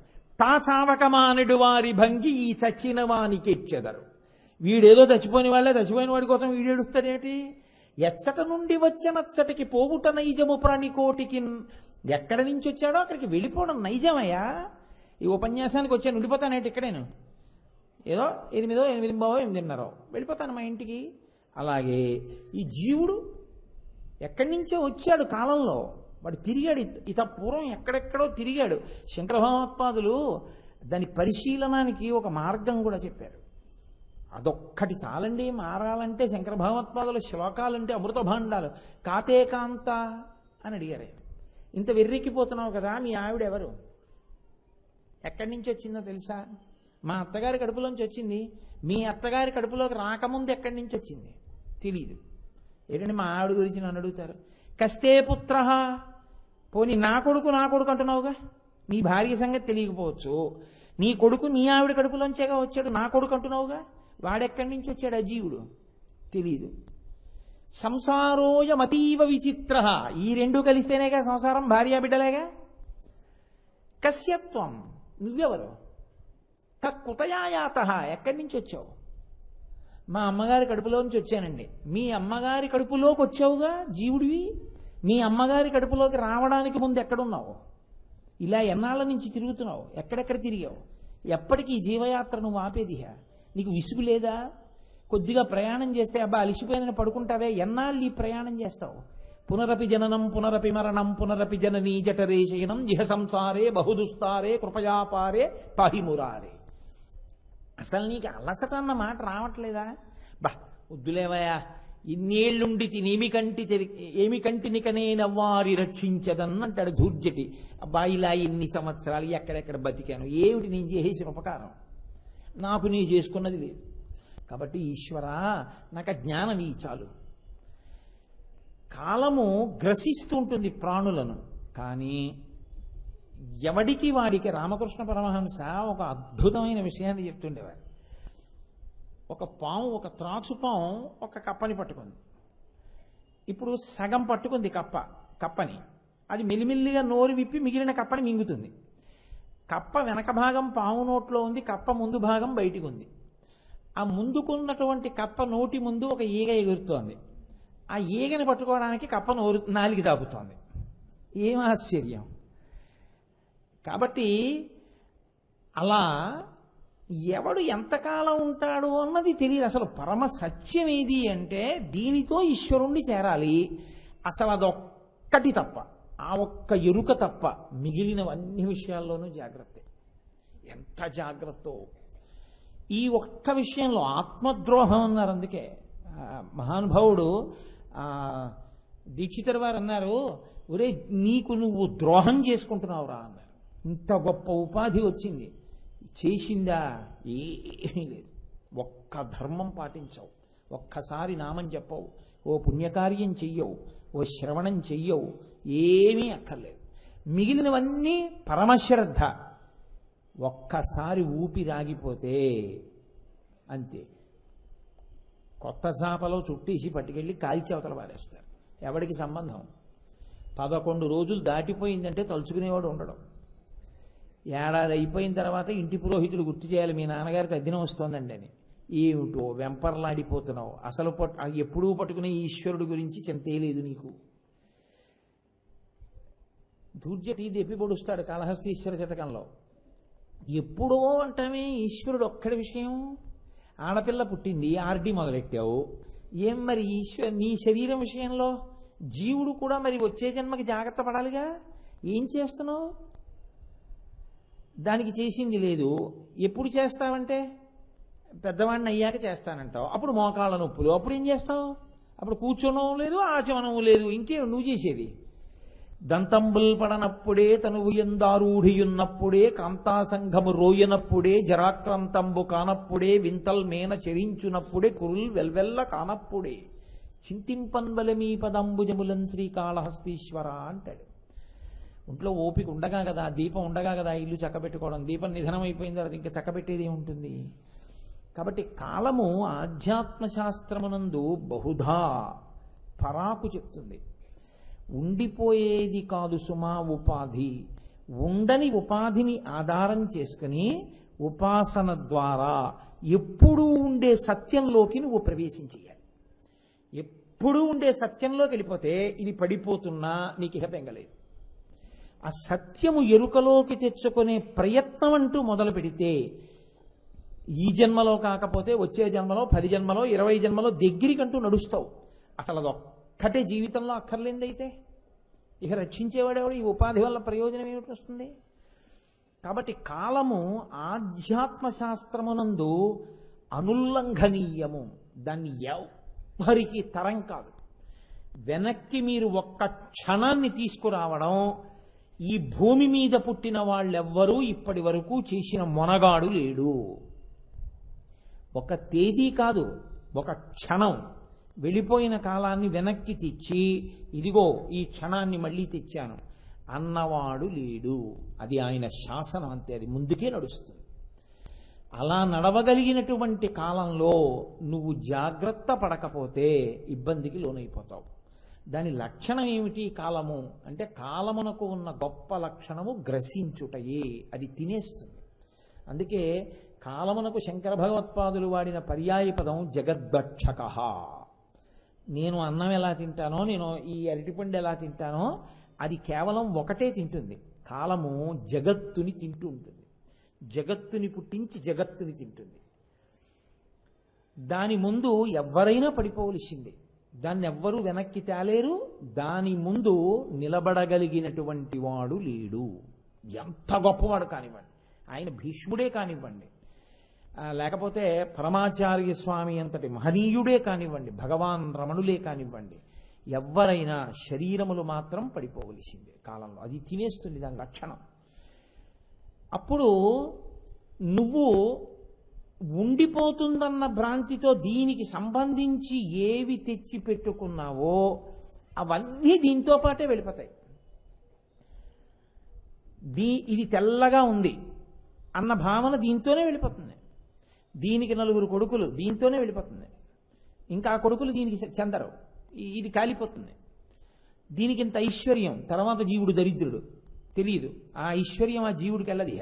తా చావకమానుడు వారి భంగి ఈ చచ్చిన వానికి ఎచ్చెదరు. వీడేదో చచ్చిపోయిన వాళ్ళే, చచ్చిపోయిన వాడి కోసం వీడేడుస్తాడేమిటి? ఎచ్చట నుండి వచ్చనచ్చటికి పోవుట నైజము ప్రాణికోటికి. ఎక్కడి నుంచి వచ్చాడో అక్కడికి వెళ్ళిపోవడం నైజమయ్యా. ఈ ఉపన్యాసానికి వచ్చాను, ఉండిపోతానేంటి ఇక్కడేను? ఏదో 8, 8:30 వెళ్ళిపోతాను మా ఇంటికి. అలాగే ఈ జీవుడు ఎక్కడి నుంచో వచ్చాడు కాలంలో, వాడు తిరిగాడు. ఇత పూర్వం ఎక్కడెక్కడో తిరిగాడు. శంకర భగవత్పాదులు దాని పరిశీలనానికి ఒక మార్గం కూడా చెప్పారు. అదొక్కటి చాలండి మారాలంటే. శంకర భగవత్పాదుల శ్లోకాలంటే అమృత భాండాలు. కాతే కాంత అని అడిగారు. ఇంత వెర్రెక్కిపోతున్నావు కదా, మీ ఆవిడ ఎవరు? ఎక్కడి నుంచి వచ్చిందో తెలుసా? మా అత్తగారి కడుపులోంచి వచ్చింది. మీ అత్తగారి కడుపులోకి రాకముందు ఎక్కడి నుంచి వచ్చింది తెలీదు. ఏంటంటే మా ఆవిడ గురించి నన్ను అడుగుతారు. కస్తే పుత్ర, పోనీ నా కొడుకు అంటున్నావుగా, నీ భార్య సంగతి తెలియకపోవచ్చు. నీ కొడుకు నీ ఆవిడ కడుపులోంచేగా వచ్చాడు, నా కొడుకు అంటున్నావుగా. వాడెక్కడి నుంచి వచ్చాడు? అజీవుడు, తెలీదు. సంసారోయమతీవ విచిత్ర. ఈ రెండు కలిస్తేనేగా సంసారం, భార్య బిడ్డలేగా. కస్యత్వం, నువ్వెవరు? కుతయాయాత, ఎక్కడి నుంచి వచ్చావు? మా అమ్మగారి కడుపులోంచి వచ్చానండి. మీ అమ్మగారి కడుపులోకి వచ్చావుగా జీవుడివి. మీ అమ్మగారి కడుపులోకి రావడానికి ముందు ఎక్కడున్నావు? ఇలా ఎన్నాళ్ళ నుంచి తిరుగుతున్నావు? ఎక్కడెక్కడ తిరిగావు? ఎప్పటికీ ఈ జీవయాత్ర నువ్వు ఆపేదిహా? నీకు విసుగు లేదా? కొద్దిగా ప్రయాణం చేస్తే అబ్బా అలిసిపోయిన పడుకుంటావే, ఎన్నాళ్ళు ఈ ప్రయాణం చేస్తావు? పునరపి జననం పునరపి మరణం పునరపి జననీ జఠరే శయనం జిహ సంసారే బహుదుస్తారే కృపయాపారే పాహిమురారే. అసలు నీకు అలసట అన్న మాట రావట్లేదా? బా వద్దులేవయా, ఇన్నేళ్లుండి ఏమి కంటినికనే నవ్వారి రక్షించదన్నంటాడు ధూర్జటి. అబ్బా ఇలా ఎన్ని సంవత్సరాలు ఎక్కడెక్కడ బతికాను, ఏమిటి నేను చేసిన ఉపకారం? నాకు నీ చేసుకున్నది లేదు. కాబట్టి ఈశ్వరా, నాకు జ్ఞానం ఈ చాలు. కాలము గ్రసిస్తూ ఉంటుంది ప్రాణులను, కానీ ఎవడికి వాడికి రామకృష్ణ పరమహంస ఒక అద్భుతమైన విషయాన్ని చెప్తుండేవారు. ఒక పాము, ఒక త్రాచు పాము ఒక కప్పని పట్టుకుంది. ఇప్పుడు సగం పట్టుకుంది కప్పని. అది మెల్లిమెల్లిగా నోరు విప్పి మిగిలిన కప్పని మింగుతుంది. కప్ప వెనక భాగం పాము నోట్లో ఉంది, కప్ప ముందు భాగం బయటికి ఉంది. ఆ ముందుకున్నటువంటి కప్ప నోటి ముందు ఒక ఈగ ఎగురుతోంది. ఆ ఈగని పట్టుకోవడానికి కప్ప నాలిగి తాపుతోంది. ఏం ఆశ్చర్యం! కాబట్టి అలా ఎవడు ఎంతకాలం ఉంటాడు అన్నది తెలియదు. అసలు పరమ సత్యం ఏది అంటే దీనితో ఈశ్వరుణ్ణి చేరాలి. అసలు అదొక్కటి తప్ప, ఆ ఒక్క ఎరుక తప్ప మిగిలినవన్నీ విషయాల్లోనూ జాగ్రత్త. ఎంత జాగ్రత్త! ఈ ఒక్క విషయంలో ఆత్మద్రోహం అన్నారు. అందుకే మహానుభావుడు దీక్షితుల వారు అన్నారు, ఒరే నీకు నువ్వు ద్రోహం చేసుకుంటున్నావురా అన్నారు. ఇంత గొప్ప ఉపాధి వచ్చింది, చేసిందా? ఏమీ లేదు. ఒక్క ధర్మం పాటించవు, ఒక్కసారి నామం చెప్పవు, ఓ పుణ్యకార్యం చెయ్యవు, ఓ శ్రవణం చెయ్యవు, ఏమీ అక్కర్లేదు. మిగిలినవన్నీ పరమశ్రద్ధ. ఒక్కసారి ఊపిరాగిపోతే అంతే, కొత్త చాపలో చుట్టేసి పట్టుకెళ్ళి కాల్చి అవతల పారేస్తారు. ఎవడికి సంబంధం? 11 రోజులు దాటిపోయిందంటే తలుచుకునేవాడు ఉండడం. ఏడాది అయిపోయిన తర్వాత ఇంటి పురోహితుడు గుర్తు చేయాలి, మీ నాన్నగారికి అద్దెనం వస్తోందండి అని. ఏమిటో వెంపర్లాడిపోతున్నావు. అసలు ఎప్పుడూ పట్టుకునే ఈశ్వరుడు గురించి చింతేలేదు నీకు. ధూర్జటి దెప్పి పొడుస్తాడు కాళహస్తీశ్వర శతకంలో. ఎప్పుడో అంటామే ఈశ్వరుడు ఒక్కడి విషయం. ఆడపిల్ల పుట్టింది, ఆర్డి మొదలెట్టావు. ఏం మరి నీ శరీరం విషయంలో? జీవుడు కూడా మరి వచ్చే జన్మకి జాగ్రత్త పడాలిగా. ఏం చేస్తున్నావు? దానికి చేసింది లేదు. ఎప్పుడు చేస్తావంటే పెద్దవాడిని అయ్యాక చేస్తానంటావు. అప్పుడు మోకాళ్ళ నొప్పులు, అప్పుడు ఏం చేస్తావు? అప్పుడు కూర్చోనో లేదు, ఆచమనం లేదు, ఇంకేం నువ్వు చేసేది? దంతంబుల్ పడనప్పుడే తనువు ఎందారూఢియున్నప్పుడే కాంతాసంఘము రోయనప్పుడే జరాక్రాంతంబు కానప్పుడే వింతల్ మేన చెరించునప్పుడే కురుల్ వెల్వెల్ల కానప్పుడే చింతింపన్వల మీ పదంబుజములం శ్రీకాళహస్తీశ్వర అంటాడు. ఒంట్లో ఓపిక ఉండగా కదా, దీపం ఉండగా కదా ఇల్లు చక్కబెట్టుకోవడం. దీపం నిధనం అయిపోయిన తర్వాత ఇంకా చక్కబెట్టేది ఉంటుంది. కాబట్టి కాలము ఆధ్యాత్మశాస్త్రమునందు బహుధా పరాకు చెప్తుంది. ఉండిపోయేది కాదు సుమా ఉపాధి. ఉండని ఉపాధిని ఆధారం చేసుకుని ఉపాసన ద్వారా ఎప్పుడూ ఉండే సత్యంలోకి నువ్వు ప్రవేశించేయాలి. ఎప్పుడూ ఉండే సత్యంలోకి వెళ్ళిపోతే ఇది పడిపోతున్నా నీకు ఇహ బెంగలేదు. ఆ సత్యము ఎరుకలోకి తెచ్చుకునే ప్రయత్నం అంటూ మొదలు పెడితే ఈ జన్మలో కాకపోతే వచ్చే జన్మలో 10 జన్మలో 20 జన్మలో దగ్గరికంటూ నడుస్తావు. అసలు అదొక్కటే జీవితంలో అక్కర్లేదైతే ఇక రక్షించేవాడేవాడు? ఈ ఉపాధి వల్ల ప్రయోజనం ఏమిటి వస్తుంది? కాబట్టి కాలము ఆధ్యాత్మ శాస్త్రమునందు అనుల్లంఘనీయము. దాన్ని ఎవ్వరికి తరం కాదు. వెనక్కి మీరు ఒక్క క్షణాన్ని తీసుకురావడం ఈ భూమి మీద పుట్టిన వాళ్ళెవ్వరూ ఇప్పటి వరకు చేసిన మొనగాడు లేడు. ఒక తేదీ కాదు, ఒక క్షణం వెళ్ళిపోయిన కాలాన్ని వెనక్కి తెచ్చి ఇదిగో ఈ క్షణాన్ని మళ్ళీ తెచ్చాను అన్నవాడు లేడు. అది ఆయన శాసనం, అంతే. అది ముందుకే నడుస్తుంది. అలా నడవగలిగినటువంటి కాలంలో నువ్వు జాగ్రత్త పడకపోతే ఇబ్బందికి లోనైపోతావు. దాని లక్షణం ఏమిటి? కాలము అంటే కాలమునకు ఉన్న గొప్ప లక్షణము గ్రసించుటయే. అది తినేస్తుంది. అందుకే కాలమునకు శంకర భగవత్పాదులు వాడిన పర్యాయ పదం జగద్భక్షక. నేను అన్నం ఎలా తింటానో, నేను ఈ అరటిపండు ఎలా తింటానో, అది కేవలం ఒకటే తింటుంది. కాలము జగత్తుని తింటూ ఉంటుంది. జగత్తుని పుట్టించి జగత్తుని తింటుంది. దాని ముందు ఎవరైనా పడిపోవలసిందే. దాన్ని ఎవ్వరూ వెనక్కి తేలేరు. దాని ముందు నిలబడగలిగినటువంటి వాడు లేడు. ఎంత గొప్పవాడు కానివ్వండి, ఆయన భీష్ముడే కానివ్వండి, లేకపోతే పరమాచార్య స్వామి అంతటి మహనీయుడే కానివ్వండి, భగవాన్ రమణులే కానివ్వండి, ఎవరైనా శరీరములు మాత్రం పడిపోవలసిందే కాలంలో. అది తినేస్తుంది, దాని లక్షణం. అప్పుడు నువ్వు ఉండిపోతుందన్న భ్రాంతితో దీనికి సంబంధించి ఏవి తెచ్చి పెట్టుకున్నావో అవన్నీ దీంతో పాటే వెళ్ళిపోతాయి. ఇది తెల్లగా ఉంది అన్న భావన దీంతోనే వెళ్ళిపోతుంది. దీనికి 4 కొడుకులు, దీంతోనే వెళ్ళిపోతుంది. ఇంకా ఆ కొడుకులు దీనికి చెందరు, ఇది కాలిపోతుంది. దీనికి ఇంత ఐశ్వర్యం, తర్వాత జీవుడు దరిద్రుడు, తెలియదు. ఆ ఐశ్వర్యం ఆ జీవుడికి వెళ్ళదు.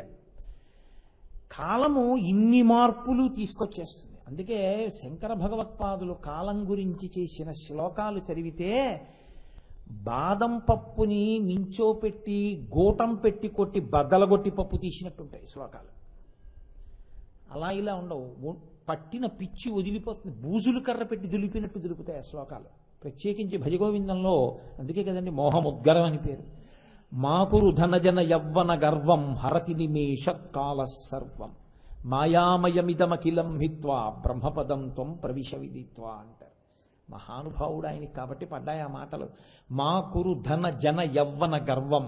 కాలము ఇన్ని మార్పులు తీసుకొచ్చేస్తుంది. అందుకే శంకర భగవత్పాదులు కాలం గురించి చేసిన శ్లోకాలు చదివితే బాదం పప్పుని నించోపెట్టి గోటం పెట్టి కొట్టి బద్దలగొట్టి పప్పు తీసినట్టుంటాయి శ్లోకాలు. అలా ఇలా ఉండవు. పట్టిన పిచ్చి వదిలిపోతుంది, బూజులు కర్ర పెట్టి దులిపినట్టు దులుపుతాయి ఆ శ్లోకాలు. ప్రత్యేకించి భజగోవిందంలో అందుకే కదండి మోహముద్గరం అని పేరు. మాకురు ధనజన యవ్వన గర్వం హరతి నిమేష కాల సర్వం మాయామయమిదమఖిలం హిత్వా బ్రహ్మపదం త్వం ప్రవిశ విదిత్వా అంటారు. మహానుభావుడు ఆయనకి కాబట్టి పడ్డాయి ఆ మాటలు. మాకురు ధన జన యవ్వన గర్వం,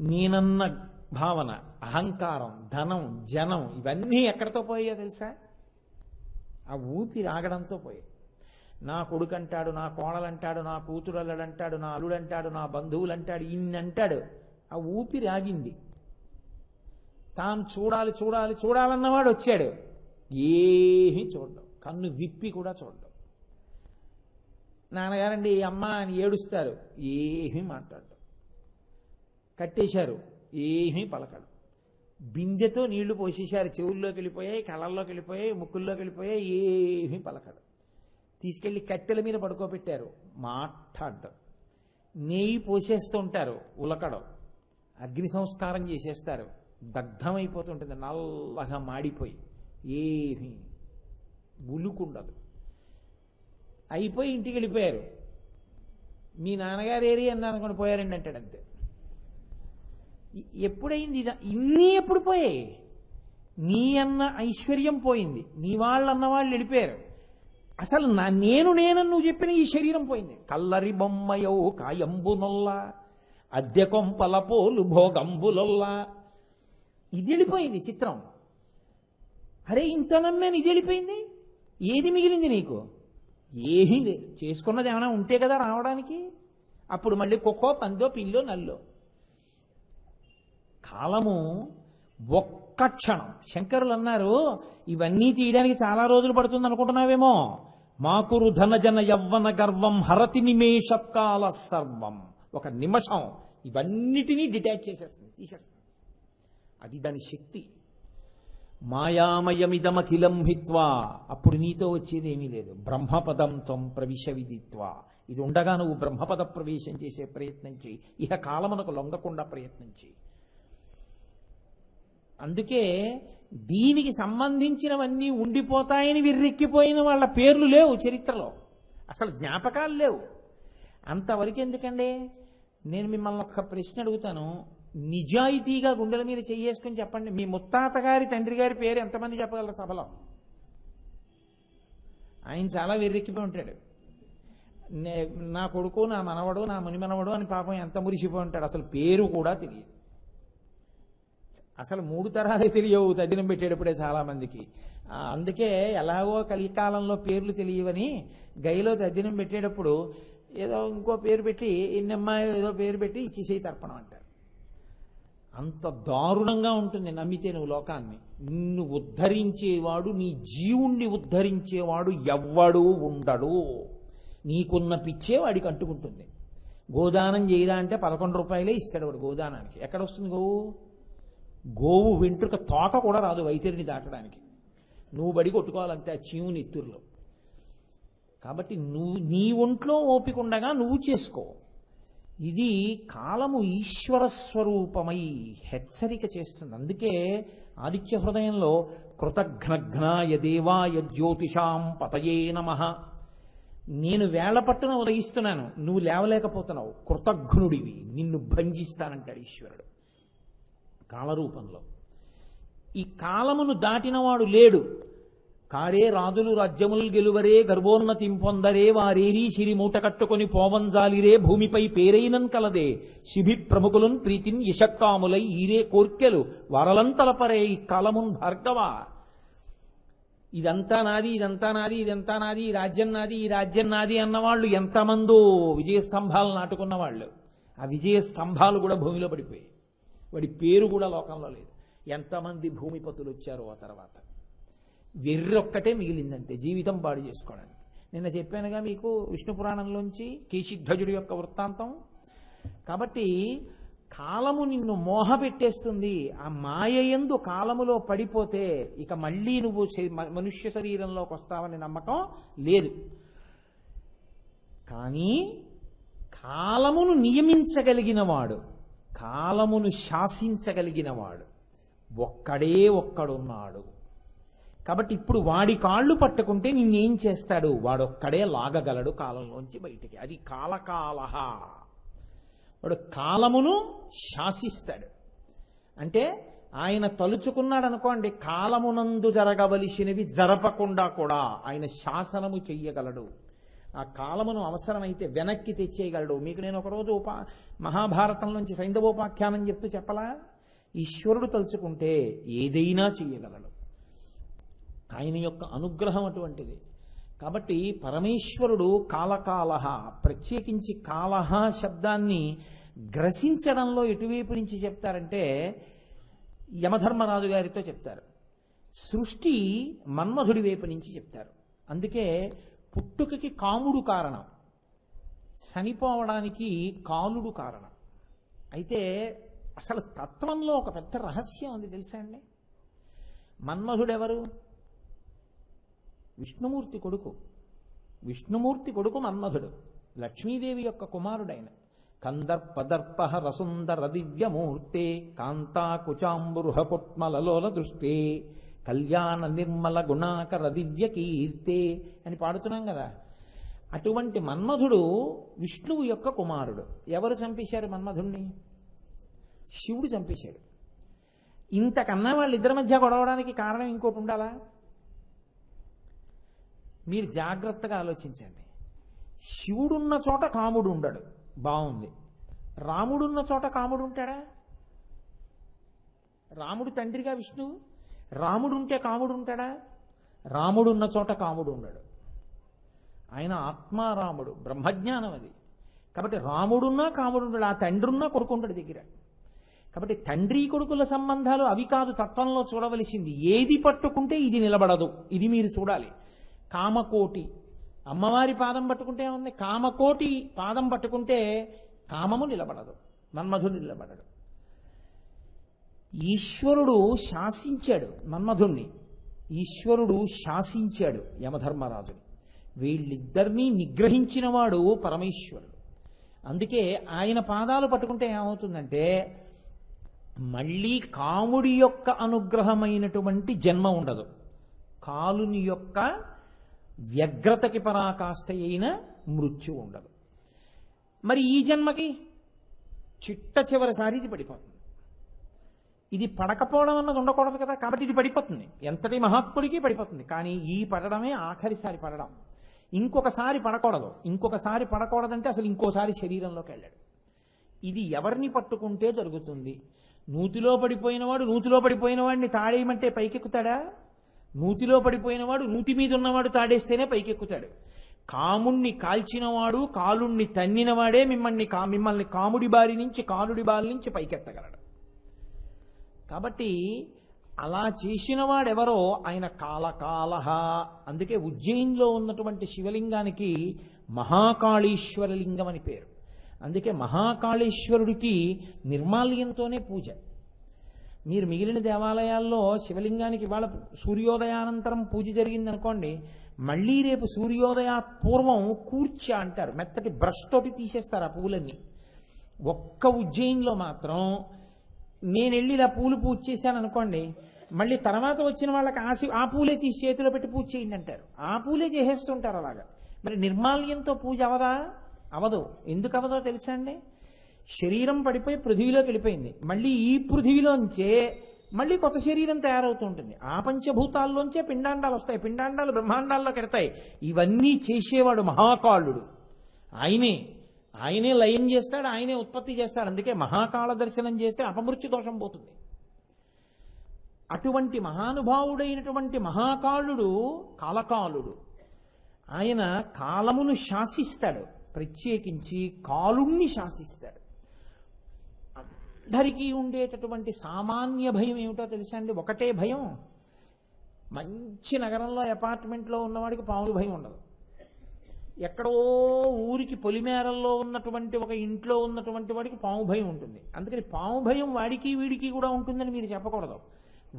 నేనన్న భావన, అహంకారం, ధనం, జనం ఇవన్నీ ఎక్కడితో పోయాయో తెలుసా? ఆ ఊపిరి ఆగడంతో పోయాయి. నా కొడుకు అంటాడు, నా కోడలంటాడు, నా కూతురల్లంటాడు, నా అల్లుడంటాడు, నా బంధువులు అంటాడు, ఇన్ని అంటాడు. ఆ ఊపిరి ఆగింది. తాను చూడాలి చూడాలి చూడాలన్నవాడు వచ్చాడు, ఏమీ చూడడం, కన్ను విప్పి కూడా చూడడం. నాన్నగారండి అమ్మ అని ఏడుస్తారు, ఏమీ మాట్లాడడం. కట్టేశారు, ఏమీ పలకడం. బిందెతో నీళ్లు పోసేశారు, చెవుల్లోకి వెళ్ళిపోయాయి, కళ్ళల్లోకి వెళ్ళిపోయాయి, ముక్కుల్లోకి వెళ్ళిపోయాయి, ఏమీ పలకడం. తీసుకెళ్లి కట్టెల మీద పడుకోబెట్టారు, మాట్లాడడం. నెయ్యి పోసేస్తూ ఉంటారు, ఉలకడం. అగ్ని సంస్కారం చేసేస్తారు, దగ్ధమైపోతుంటుంది, నల్లగా మాడిపోయి, ఏమీ ఉలుకుండదు. అయిపోయి ఇంటికి వెళ్ళిపోయారు. మీ నాన్నగారు ఏరి అన్నారు అనుకుని పోయారండి అంటాడు, అంతే. ఎప్పుడైంది ఇన్ని? ఎప్పుడు పోయాయి? నీ అన్న ఐశ్వర్యం పోయింది, నీ వాళ్ళన్న వాళ్ళు వెళ్ళిపోయారు. అసలు నేనని నువ్వు చెప్పిన ఈ శరీరం పోయింది. కల్లరి బొమ్మయో కాయంబునొల్లా అద్దె కొంపల పోలు భోగంబులొల్లా, ఇది వెళ్ళిపోయింది చిత్రం. అరే ఇంత నమ్మాను, ఇది వెళ్ళిపోయింది. ఏది మిగిలింది నీకు? ఏమీ లేదు. చేసుకున్నది ఏమైనా ఉంటే కదా రావడానికి. అప్పుడు మళ్ళీ కుక్కో పందో పిల్లో నల్లో. కాలము ఒక్క క్షణం. శంకరులు అన్నారు, ఇవన్నీ తీయడానికి చాలా రోజులు పడుతుంది అనుకుంటున్నావేమో. మాకురు ధనజన యవ్వన గర్వం హరతి నిమేషకాల సర్వం. ఒక నిమిషం ఇవన్నిటినీ డిటాచ్ చేసేస్తుంది, తీసేస్తుంది. అది దాని శక్తి. మాయామయమిదమఖిలం హిత్వా, అప్పుడు నీతో వచ్చేది ఏమీ లేదు. బ్రహ్మపదం త్వం ప్రవిశ విదిత్వా, ఇది ఉండగా నువ్వు బ్రహ్మపద ప్రవేశం చేసే ప్రయత్నం చేయి. ఇహ కాలమునకు లొంగకుండా ప్రయత్నం చేయి. అందుకే దీనికి సంబంధించినవన్నీ ఉండిపోతాయని విర్రెక్కిపోయిన వాళ్ళ పేర్లు లేవు చరిత్రలో, అసలు జ్ఞాపకాలు లేవు. అంతవరకు ఎందుకండి? నేను మిమ్మల్ని ఒక్క ప్రశ్న అడుగుతాను, నిజాయితీగా గుండెల మీద చెయ్యేసుకుని చెప్పండి, మీ ముత్తాత గారి తండ్రి గారి పేరు ఎంతమంది చెప్పగలరు సభలో? ఆయన చాలా వెర్రెక్కిపోయి ఉంటాడు. నా కొడుకు, నా మనవడు, నా మునిమనవడు అని పాపం ఎంత మురిసిపోయి ఉంటాడు, అసలు పేరు కూడా తెలియదు. అసలు 3 తరాలే తెలియవు తద్దినం పెట్టేటప్పుడే చాలా మందికి. అందుకే ఎలాగో కలికాలంలో పేర్లు తెలియవని గైలో తద్దినం పెట్టేటప్పుడు ఏదో ఇంకో పేరు పెట్టి, ఎన్నమ్మా ఏదో పేరు పెట్టి ఇచ్చేసేయి తర్పణం అంటారు. అంత దారుణంగా ఉంటుంది నమ్మితే నువ్వు లోకాన్ని. నిన్ను ఉద్ధరించేవాడు, నీ జీవుణ్ణి ఉద్ధరించేవాడు ఎవ్వడూ ఉండడు. నీకున్న పిచ్చే వాడికి అంటుకుంటుంది. గోదానం చేయరా అంటే 11 రూపాయలే ఇస్తాడు వాడు గోదానానికి. ఎక్కడ వస్తుంది గోవు? గోవు వెంట్రుక తోక కూడా రాదు వైతరిని దాటడానికి. నువ్వు బడి కొట్టుకోవాలంటే ఆ చీము నెత్తుర్లో. కాబట్టి నీ ఒంట్లో ఓపిక ఉండగా నువ్వు చేసుకో. ఇది కాలము ఈశ్వర స్వరూపమై హెచ్చరిక చేస్తుంది. అందుకే ఆదిత్య హృదయంలో కృతఘ్నఘ్నాయ దేవాయ జ్యోతిషాం పతయే నమః. నేను వేళ్ల పట్టున ఉదయిస్తున్నాను, నువ్వు లేవలేకపోతున్నావు, కృతఘ్నుడివి, నిన్ను భంజిస్తానంటాడు ఈశ్వరుడు కాలరూపంలో. ఈ కాలమును దాటినవాడు లేడు. కారే రాజులు రాజ్యములు గెలువరే గర్భోన్నతింపొందరే వారేరీ సిరి మూట కట్టుకొని పోవంజాలిరే భూమిపై పేరైనన్ కలదే శిభి ప్రముఖులున్ ప్రీతిన్ యశక్కాములై ఈరే కోర్కెలు వరలంతలపరే ఈ కాలమున్ భార్గవ. ఇదంతా నాది, ఇదంతా నాది, ఇదంతా నాది, ఈ రాజ్యం నాది, ఈ రాజ్యం నాది అన్నవాళ్ళు ఎంతమందో విజయస్తంభాలు నాటుకున్న వాళ్ళు. ఆ విజయ స్తంభాలు కూడా భూమిలో పడిపోయాయి. వాడి పేరు కూడా లోకంలో లేదు. ఎంతమంది భూమిపతులు వచ్చారో ఆ తర్వాత. వెర్రొక్కటే మిగిలిందంతే జీవితం పాడు చేసుకోవడానికి. నిన్న చెప్పానుగా మీకు విష్ణు పురాణంలోంచి కేశిధ్వజుడి యొక్క వృత్తాంతం. కాబట్టి కాలము నిన్ను మోహ పెట్టేస్తుంది. ఆ మాయయందు కాలములో పడిపోతే ఇక మళ్ళీ నువ్వు మనుష్య శరీరంలోకి వస్తావని నమ్మకం లేదు. కానీ కాలమును నియమించగలిగినవాడు, కాలమును శాసించగలిగినవాడు ఒక్కడే ఒక్కడున్నాడు. కాబట్టి ఇప్పుడు వాడి కాళ్ళు పట్టుకుంటే నిన్నేం చేస్తాడు? వాడొక్కడే లాగగలడు కాలంలోంచి బయటికి. అది కాలకాలహ. వాడు కాలమును శాసిస్తాడు. అంటే ఆయన తలుచుకున్నాడు అనుకోండి, కాలమునందు జరగవలసినవి జరపకుండా కూడా ఆయన శాసనము చెయ్యగలడు. ఆ కాలమును అవసరమైతే వెనక్కి తెచ్చేయగలడు. మీకు నేను ఒకరోజు మహాభారతంలోంచి సైంధవోపాఖ్యానం చెప్తూ చెప్పలా? ఈశ్వరుడు తలుచుకుంటే ఏదైనా చెయ్యగలడు. ఆయన యొక్క అనుగ్రహం అటువంటిది. కాబట్టి పరమేశ్వరుడు కాలకాలహ. ప్రత్యేకించి కాలహ శబ్దాన్ని గ్రసించడంలో ఎటువైపు నుంచి చెప్తారంటే యమధర్మరాజు గారితో చెప్తారు. సృష్టి మన్మధుడి వైపు నుంచి చెప్తారు. అందుకే పుట్టుకకి కాముడు కారణం, చనిపోవడానికి కాలుడు కారణం. అయితే అసలు తత్వంలో ఒక పెద్ద రహస్యం ఉంది తెలుసా అండి? మన్మధుడెవరు? విష్ణుమూర్తి కొడుకు. విష్ణుమూర్తి కొడుకు మన్మధుడు, లక్ష్మీదేవి యొక్క కుమారుడైన. కందర్పదర్పహ రసుందర దివ్యమూర్తే కాంతాకుచాంబురుహ పుట్మలలోల దృష్టే కళ్యాణ నిర్మల గుణాకర దివ్య కీర్తే అని పాడుతున్నాం కదా. అటువంటి మన్మధుడు విష్ణువు యొక్క కుమారుడు. ఎవరు చంపేశారు మన్మధుణ్ణి? శివుడు చంపేశాడు. ఇంతకన్నా వాళ్ళిద్దరి మధ్య గొడవడానికి కారణం ఇంకోటి ఉండాలా? మీరు జాగ్రత్తగా ఆలోచించండి. శివుడున్న చోట కాముడు ఉండడు, బాగుంది. రాముడున్న చోట కాముడు ఉంటాడా? రాముడు తండ్రిగా విష్ణువు. రాముడు ఉంటే కాముడు ఉంటాడా? రాముడున్న చోట కాముడు ఉండడు. ఆయన ఆత్మారాముడు, బ్రహ్మజ్ఞానం అది. కాబట్టి రాముడున్నా కాముడు ఉండడు. ఆ తండ్రి ఉన్నా కొడుకు ఉండడు దగ్గర. కాబట్టి తండ్రి కొడుకుల సంబంధాలు అవి కాదు తత్వంలో చూడవలసింది. ఏది పట్టుకుంటే ఇది నిలబడదు, ఇది మీరు చూడాలి. కామకోటి, అమ్మవారి పాదం పట్టుకుంటే ఉంది. కామకోటి పాదం పట్టుకుంటే కామము నిలబడదు, మన్మధుడు నిలబడడు. ఈశ్వరుడు శాసించాడు మన్మధుణ్ణి, ఈశ్వరుడు శాసించాడు యమధర్మరాజుని. వీళ్ళిద్దరినీ నిగ్రహించినవాడు పరమేశ్వరుడు. అందుకే ఆయన పాదాలు పట్టుకుంటే ఏమవుతుందంటే మళ్ళీ కాముడి యొక్క అనుగ్రహమైనటువంటి జన్మ ఉండదు, కాలుని యొక్క వ్యగ్రతకి పరాకాష్ఠ అయిన మృత్యు ఉండదు. మరి ఈ జన్మకి చిట్ట చివరిసారి ఇది పడిపోతుంది. ఇది పడకపోవడం అన్నది ఉండకూడదు కదా, కాబట్టి ఇది పడిపోతుంది. ఎంతటి మహాత్ముడికి పడిపోతుంది. కానీ ఈ పడడమే ఆఖరిసారి పడడం. ఇంకొకసారి పడకూడదు. ఇంకొకసారి పడకూడదంటే అసలు ఇంకోసారి శరీరంలోకి వెళ్ళాడు. ఇది ఎవరిని పట్టుకుంటే జరుగుతుంది. నూతిలో పడిపోయినవాడు నూతిలో పడిపోయిన వాడిని తాడేయమంటే పైకెక్కుతాడా? నూతిలో పడిపోయినవాడు నూతి మీద ఉన్నవాడు తాడేస్తేనే పైకెక్కుతాడు. కాముణ్ణి కాల్చినవాడు కాలుణ్ణి తన్నినవాడే మిమ్మల్ని కాముడి బారి నుంచి కాలుడి బారి నుంచి పైకెత్తగలడు. కాబట్టి అలా చేసిన వాడెవరో ఆయన కాలకాలహ. అందుకే ఉజ్జయిన్లో ఉన్నటువంటి శివలింగానికి మహాకాళేశ్వర లింగం అని పేరు. అందుకే మహాకాళేశ్వరుడికి నిర్మాల్యంతోనే పూజ. మీరు మిగిలిన దేవాలయాల్లో శివలింగానికి ఇవాళ సూర్యోదయానంతరం పూజ జరిగింది అనుకోండి, మళ్ళీ రేపు సూర్యోదయ పూర్వం కూర్చ అంటారు, మెత్తటి బ్రష్ తోటి తీసేస్తారు ఆ పూలన్నీ. ఒక్క ఉజ్జయిన్లో మాత్రం నేను వెళ్ళి ఇలా పూలు పూజ చేశాను అనుకోండి, మళ్ళీ తర్వాత వచ్చిన వాళ్ళకి ఆ పూలే తీసి చేతిలో పెట్టి పూజ చేయండి అంటారు. ఆ పూలే చేసేస్తుంటారు అలాగా. మరి నిర్మాల్యంతో పూజ అవదా? అవదు. ఎందుకు అవదో తెలుసా అండి? శరీరం పడిపోయి పృథివీలోకి వెళ్ళిపోయింది, మళ్ళీ ఈ పృథివీలోంచే మళ్ళీ కొత్త శరీరం తయారవుతూ ఉంటుంది. ఆ పంచభూతాల్లోంచే పిండాండాలు వస్తాయి, పిండాండాలు బ్రహ్మాండాల్లోకి ఎడతాయి. ఇవన్నీ చేసేవాడు మహాకాళుడు. ఆయనే లయం చేస్తాడు, ఆయనే ఉత్పత్తి చేస్తాడు. అందుకే మహాకాళ దర్శనం చేస్తే అపమృత్యు దోషం పోతుంది. అటువంటి మహానుభావుడైనటువంటి మహాకాళుడు కాలకాలుడు. ఆయన కాలమును శాసిస్తాడు, ప్రత్యేకించి కాలుణ్ణి శాసిస్తాడు. అందరికీ ఉండేటటువంటి సామాన్య భయం ఏమిటో తెలుసా అండి? ఒకటే భయం. మంచి నగరంలో అపార్ట్మెంట్లో ఉన్నవాడికి పాముల భయం ఉండదు. ఎక్కడో ఊరికి పొలిమేరల్లో ఉన్నటువంటి ఒక ఇంట్లో ఉన్నటువంటి వాడికి పాము భయం ఉంటుంది. అందుకని పాము భయం వాడికి వీడికి కూడా ఉంటుందని మీరు చెప్పకూడదు.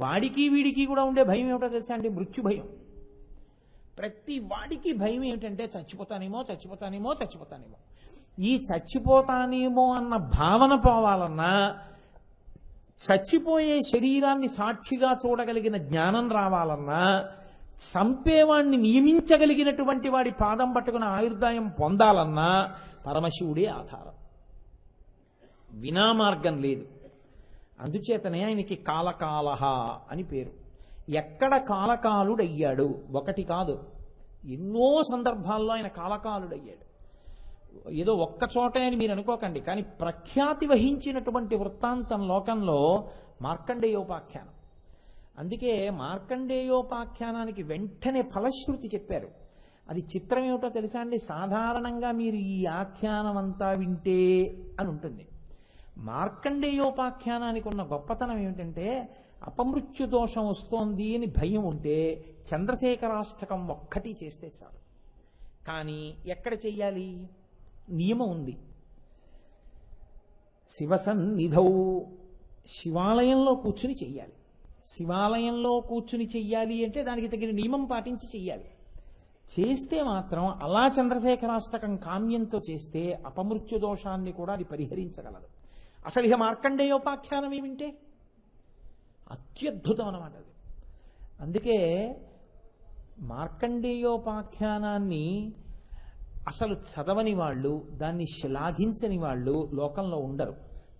వాడికి వీడికి కూడా ఉండే భయం ఏమిటో తెలుసా అండి? మృత్యు భయం. ప్రతి వాడికి భయం ఏమిటంటే చచ్చిపోతానేమో. ఈ చచ్చిపోతానేమో అన్న భావన పోవాలన్నా, చచ్చిపోయే శరీరాన్ని సాక్షిగా చూడగలిగిన జ్ఞానం రావాలన్నా, చంపేవాణ్ణి నియమించగలిగినటువంటి వాడి పాదం పట్టుకున్న ఆయుర్దాయం పొందాలన్నా పరమశివుడే ఆధారం. వినా మార్గం లేదు. అందుచేతనే ఆయనకి కాలకాలహ అని పేరు. ఎక్కడ కాలకాలుడయ్యాడు? ఒకటి కాదు, ఎన్నో సందర్భాల్లో ఆయన కాలకాలుడయ్యాడు. ఏదో ఒక్క చోటే అని మీరు అనుకోకండి. కానీ ప్రఖ్యాతి వహించినటువంటి వృత్తాంతం లోకంలో మార్కండేయోపాఖ్యానం. అందుకే మార్కండేయోపాఖ్యానానికి వెంటనే ఫలశ్రుతి చెప్పారు. అది చిత్రం ఏమిటో తెలుసా అండి? సాధారణంగా మీరు ఈ ఆఖ్యానం అంతా వింటే అని ఉంటుంది. మార్కండేయోపాఖ్యానానికి ఉన్న గొప్పతనం ఏమిటంటే, అపమృత్యు దోషం వస్తోంది అని భయం ఉంటే చంద్రశేఖరాష్టకం ఒక్కటి చేస్తే చాలు. కానీ ఎక్కడ చెయ్యాలి? నియమం ఉంది. శివసన్నిధౌ, శివాలయంలో కూర్చుని చెయ్యాలి. శివాలయంలో కూర్చుని చెయ్యాలి అంటే దానికి తగిన నియమం పాటించి చెయ్యాలి. చేస్తే మాత్రం అలా చంద్రశేఖరాష్టకం కామ్యంతో చేస్తే అపమృత్యు దోషాన్ని కూడా అది పరిహరించగలదు. అసలు ఇక మార్కండేయోపాఖ్యానం ఏమింటే అత్యద్భుతం అన్నమాట అది. అందుకే మార్కండేయోపాఖ్యానాన్ని అసలు చదవని వాళ్ళు, దాన్ని శ్లాఘించని వాళ్ళు లోకంలో ఉండరు.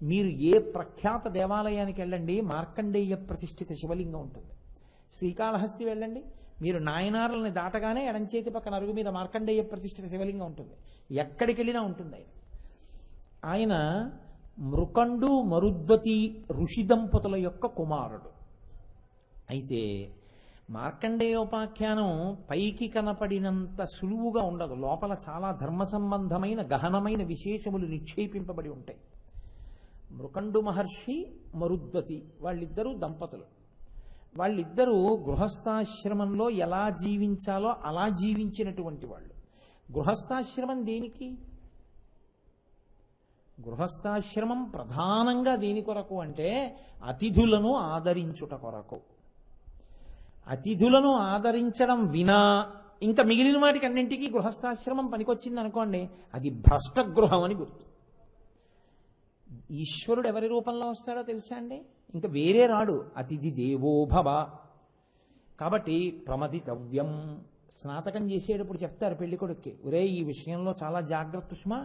మీరు ఏ ప్రఖ్యాత దేవాలయానికి వెళ్ళండి, మార్కండేయ ప్రతిష్ఠిత శివలింగం ఉంటుంది. శ్రీకాళహస్తి వెళ్ళండి, మీరు నాయనారులని దాటగానే ఎడంచేతి పక్కన అరుగు మీద మార్కండేయ ప్రతిష్ఠిత శివలింగం ఉంటుంది. ఎక్కడికి వెళ్ళినా ఉంటుంది. ఆయన మృకండు మరుద్వతి ఋషి దంపతుల యొక్క కుమారుడు. అయితే మార్కండేయోపాఖ్యానం పైకి కనపడినంత సులువుగా ఉండదు. లోపల చాలా ధర్మ సంబంధమైన గహనమైన విశేషములు నిక్షేపింపబడి ఉంటాయి. మృకండు మహర్షి, మరుద్వతి వాళ్ళిద్దరూ దంపతులు. వాళ్ళిద్దరూ గృహస్థాశ్రమంలో ఎలా జీవించాలో అలా జీవించినటువంటి వాళ్ళు. గృహస్థాశ్రమం దేనికి? గృహస్థాశ్రమం ప్రధానంగా దేని కొరకు అంటే అతిథులను ఆదరించుట కొరకు. అతిథులను ఆదరించడం వినా ఇంకా మిగిలిన వాటికి అన్నింటికీ గృహస్థాశ్రమం పనికొచ్చింది అనుకోండి, అది భ్రష్ట గృహం అని గుర్తు. ఈశ్వరుడు ఎవరి రూపంలో వస్తాడో తెలుసా అండి? ఇంకా వేరే రాడు. అతిథి దేవో భవ. కాబట్టి ప్రమదితవ్యం. స్నాతకం చేసేటప్పుడు చెప్తారు పెళ్లి కొడుక్కి, ఒరే ఈ విషయంలో చాలా జాగ్రత్త సుమా,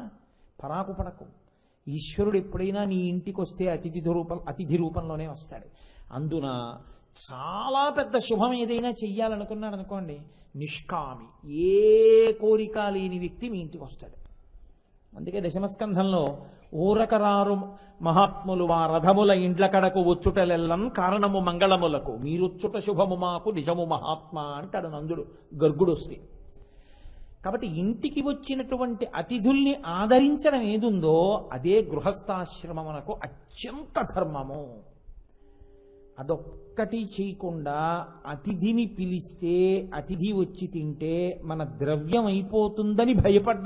పరాకు పడకు. ఈశ్వరుడు ఎప్పుడైనా నీ ఇంటికి వస్తే అతిథి రూపంలోనే వస్తాడు. అందున చాలా పెద్ద శుభం ఏదైనా చెయ్యాలనుకున్నాడు అనుకోండి, నిష్కామి, ఏ కోరిక లేని వ్యక్తి మీ ఇంటికి వస్తాడు. అందుకే దశమస్కంధంలో ఊరకరారు మహాత్ములు వా రథముల ఇండ్ల కడకు వచ్చుటలెల్లం కారణము మంగళములకు మీరొచ్చుట శుభము మాకు నిజము మహాత్మా అంటాడు నందుడు గర్గుడు వస్తే. కాబట్టి ఇంటికి వచ్చినటువంటి అతిథుల్ని ఆదరించడం ఏదుందో అదే గృహస్థాశ్రమమునకు అత్యంత ధర్మము. అదొక్కటి చేయకుండా అతిథిని పిలిస్తే అతిథి వచ్చి తింటే మన ద్రవ్యం అయిపోతుందని భయపడ్డ